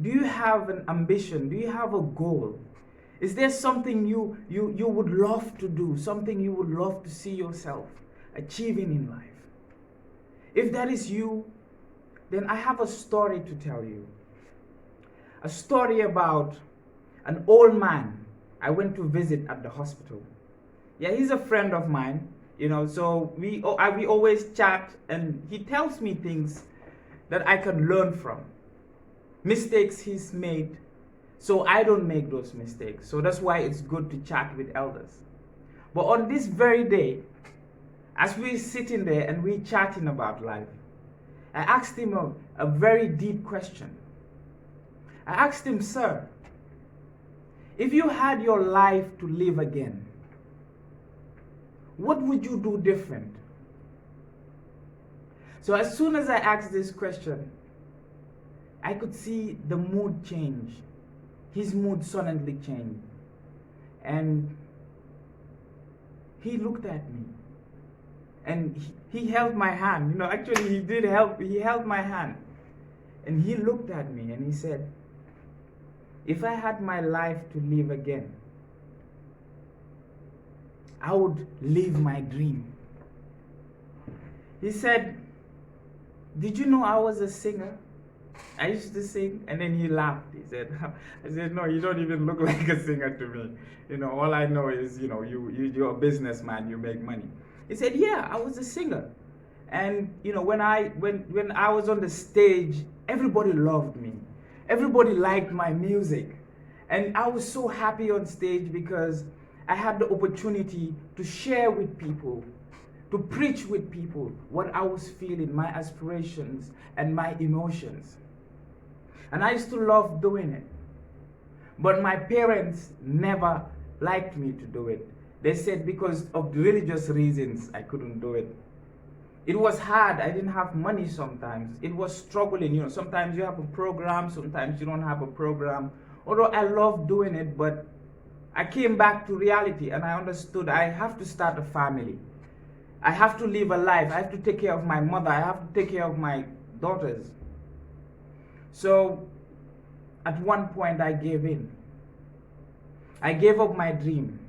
Do you have an ambition? Do you have a goal? Is there something you would love to do? Something you would love to see yourself achieving in life? If that is you, then I have a story to tell you. A story about an old man I went to visit at the hospital. Yeah, he's a friend of mine, so we always chat, and he tells me things that I can learn from. Mistakes he's made, so I don't make those mistakes. So that's why it's good to chat with elders. But on this very day, as we're sitting there and we're chatting about life, I asked him a very deep question. I asked him, "Sir, if you had your life to live again, what would you do different?" So as soon as I asked this question, I could see the mood change. His mood suddenly changed. And he looked at me. And he held my hand. Actually, he did help. He held my hand. And he looked at me and he said, "If I had my life to live again, I would live my dream." He said, "Did you know I was a singer? I used to sing." And then he laughed. He said, I said, "No, you don't even look like a singer to me. All I know is, you're a businessman, you make money." He said, "Yeah, I was a singer. And, when I was on the stage, everybody loved me. Everybody liked my music. And I was so happy on stage because I had the opportunity to share with people, to preach with people what I was feeling, my aspirations and my emotions. And I used to love doing it. But my parents never liked me to do it. They said because of religious reasons I couldn't do it. It was hard. I didn't have money sometimes. It was struggling. Sometimes you have a program, sometimes you don't have a program. Although I loved doing it, but I came back to reality and I understood I have to start a family. I have to live a life. I have to take care of my mother. I have to take care of my daughters. So at one point I gave in. I gave up my dream.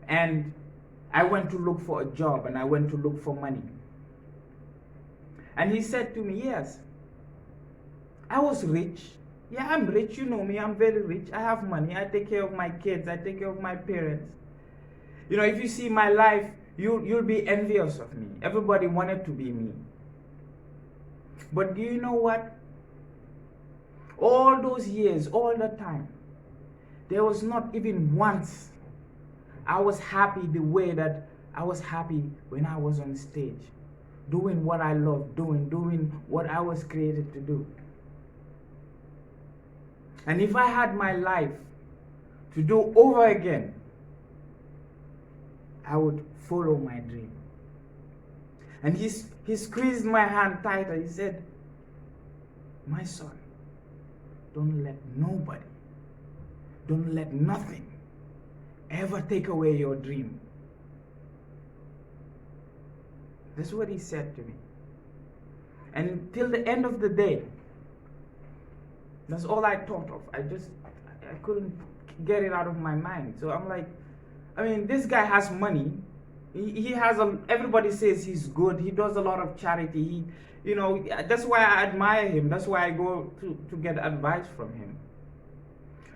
And I went to look for a job and I went to look for money. And he said to me, "Yes, I was rich. Yeah, I'm rich. You know me. I'm very rich. I have money. I take care of my kids. I take care of my parents. If you see my life, you'll be envious of me. Everybody wanted to be me. But do you know what? All those years, all the time, there was not even once I was happy the way that I was happy when I was on stage, doing what I loved doing what I was created to do. And if I had my life to do over again, I would follow my dream." And he squeezed my hand tighter. He said, "My son, don't let nobody, don't let nothing ever take away your dream." That's what he said to me. And till the end of the day, that's all I thought of. I couldn't get it out of my mind. So I'm like, this guy has money. He has everybody says he's good. He does a lot of charity. That's why I admire him. That's why I go to get advice from him.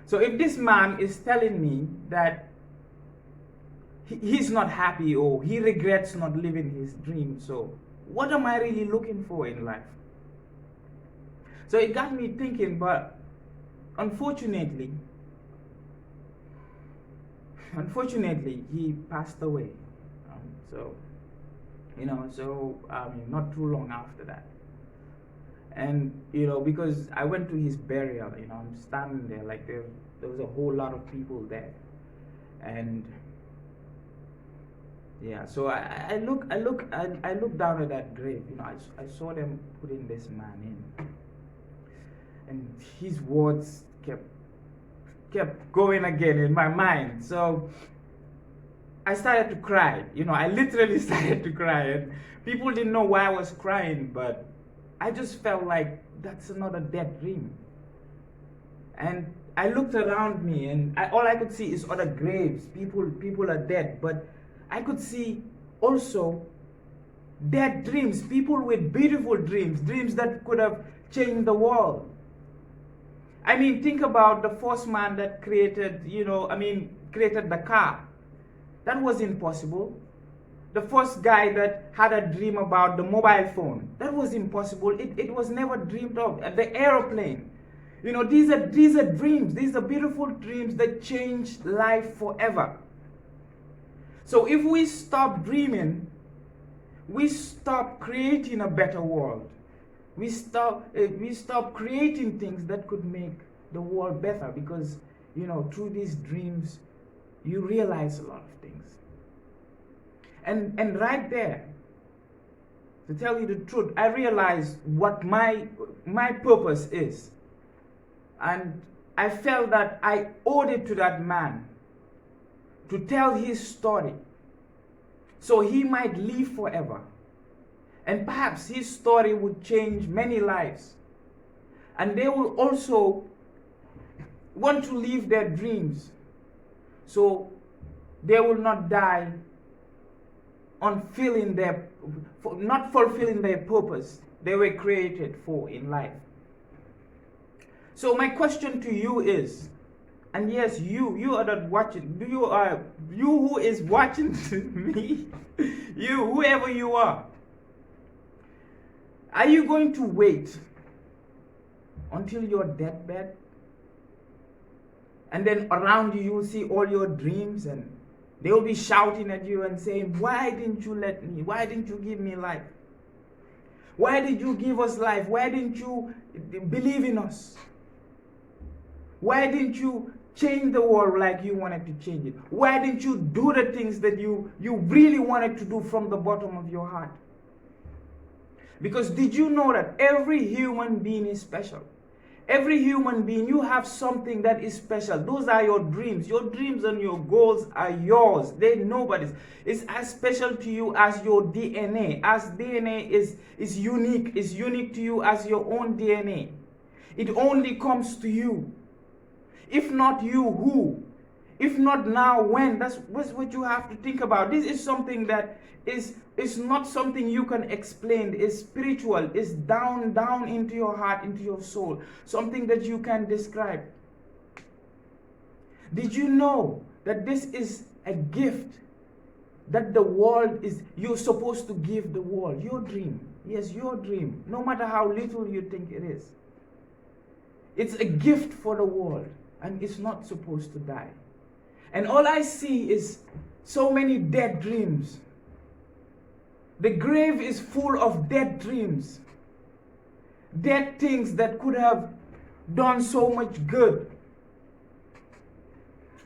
So if this man is telling me that he's not happy or he regrets not living his dream, so what am I really looking for in life? So it got me thinking, but unfortunately, he passed away. Not too long after that. And, because I went to his burial, I'm standing there, like there was a whole lot of people there. And yeah, so I look down at that grave, I saw them putting this man in. And his words kept going again in my mind. So I started to cry. I literally started to cry. And people didn't know why I was crying, but I just felt like that's another dead dream. And I looked around me, and all I could see is other graves. People are dead, but I could see also dead dreams. People with beautiful dreams, dreams that could have changed the world. I mean, think about the first man that created, created the car. That was impossible. The first guy that had a dream about the mobile phone. That was impossible. It was never dreamed of. The aeroplane. These are dreams. These are beautiful dreams that change life forever. So if we stop dreaming, we stop creating a better world. We stop creating things that could make the world better, because through these dreams you realize a lot of things. And right there, to tell you the truth, I realized what my purpose is. And I felt that I owed it to that man to tell his story, so he might live forever. And perhaps his story would change many lives. And they will also want to live their dreams, so they will not die not fulfilling their purpose they were created for in life. So my question to you is, and yes, you are not watching, you who is watching me, you, whoever you are you going to wait until your deathbed, and then around you will see all your dreams, and they will be shouting at you and saying, why didn't you let me? Why didn't you give me life? Why did you give us life? Why didn't you believe in us? Why didn't you change the world like you wanted to change it? Why didn't you do the things that you really wanted to do from the bottom of your heart? Because did you know that every human being is special? Every human being, you have something that is special. Those are your dreams. Your dreams and your goals are yours. They're nobody's. It's as special to you as your DNA. As DNA is unique. It's unique to you as your own DNA. It only comes to you. If not you, who? If not now, when? That's what you have to think about. This is something that is not something you can explain. It's spiritual. It's down into your heart, into your soul. Something that you can describe. Did you know that this is a gift that the world you're supposed to give the world? Your dream. Yes, your dream. No matter how little you think it is. It's a gift for the world, and it's not supposed to die. And all I see is so many dead dreams. The grave is full of dead dreams. Dead things that could have done so much good.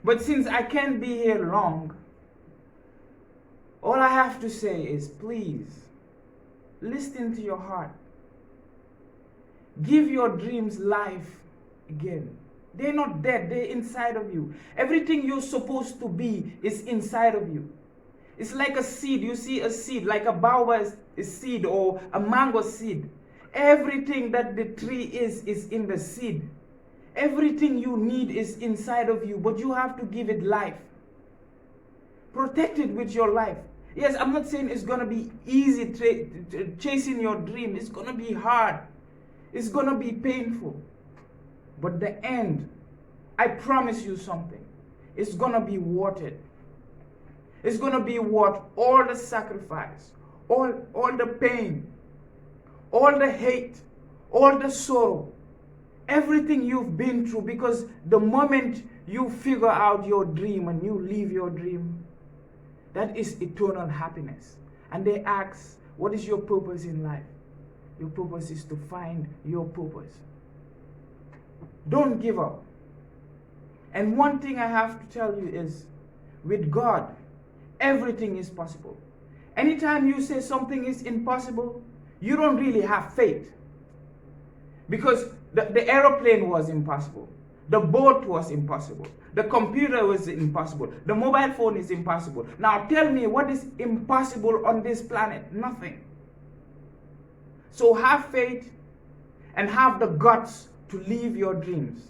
But since I can't be here long, all I have to say is, please, listen to your heart. Give your dreams life again. They're not dead, they're inside of you. Everything you're supposed to be is inside of you. It's like a seed. You see a seed, like a baobab seed or a mango seed. Everything that the tree is in the seed. Everything you need is inside of you, but you have to give it life. Protect it with your life. Yes, I'm not saying it's going to be easy chasing your dream. It's going to be hard. It's going to be painful. But the end, I promise you something, it's going to be worth it. It's going to be worth all the sacrifice, all the pain, all the hate, all the sorrow, everything you've been through, because the moment you figure out your dream and you live your dream, that is eternal happiness. And they ask, what is your purpose in life? Your purpose is to find your purpose. Don't give up. And one thing I have to tell you is, with God, everything is possible. Anytime you say something is impossible, you don't really have faith. Because the aeroplane was impossible. The boat was impossible. The computer was impossible. The mobile phone is impossible. Now tell me, what is impossible on this planet? Nothing. So have faith and have the guts to live your dreams.